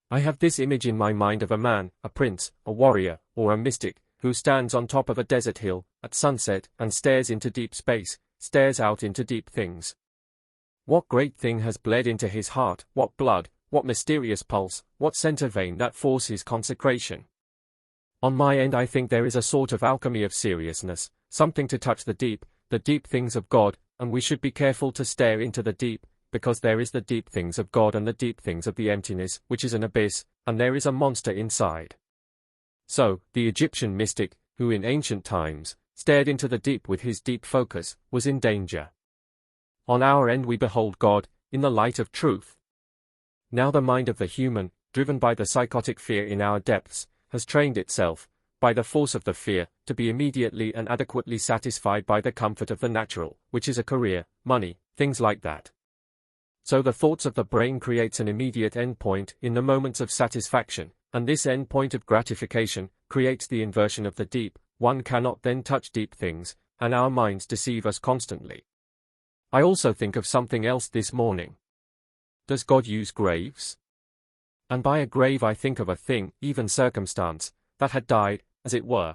I have this image in my mind of a man, a prince, a warrior, or a mystic, who stands on top of a desert hill, at sunset, and stares into deep space, stares out into deep things. What great thing has bled into his heart, what blood, what mysterious pulse, what center vein that forces consecration? On my end I think there is a sort of alchemy of seriousness, something to touch the deep things of God, and we should be careful to stare into the deep, because there is the deep things of God and the deep things of the emptiness, which is an abyss, and there is a monster inside. So, the Egyptian mystic, who in ancient times, stared into the deep with his deep focus, was in danger. On our end we behold God, in the light of truth. Now the mind of the human, driven by the psychotic fear in our depths, has trained itself, by the force of the fear, to be immediately and adequately satisfied by the comfort of the natural, which is a career, money, things like that. So the thoughts of the brain creates an immediate end point in the moments of satisfaction, and this end point of gratification creates the inversion of the deep. One cannot then touch deep things, and our minds deceive us constantly. I also think of something else this morning. Does God use graves? And by a grave I think of a thing, even circumstance, that had died, as it were.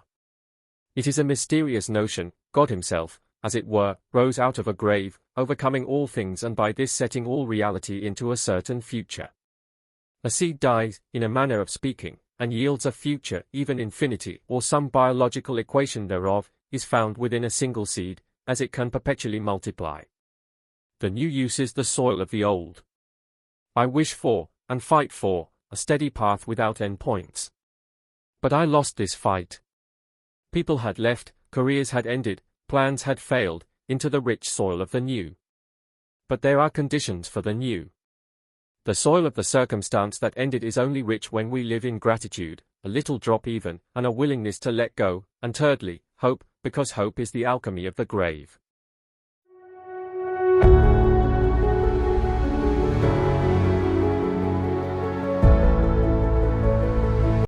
It is a mysterious notion. God himself, as it were, rose out of a grave, overcoming all things and by this setting all reality into a certain future. A seed dies, in a manner of speaking, and yields a future, even infinity, or some biological equation thereof, is found within a single seed, as it can perpetually multiply. The new uses the soil of the old. I wish for, and fight for, a steady path without end points. But I lost this fight. People had left, careers had ended, plans had failed, into the rich soil of the new. But there are conditions for the new. The soil of the circumstance that ended is only rich when we live in gratitude, a little drop even, and a willingness to let go, and thirdly, hope, because hope is the alchemy of the grave.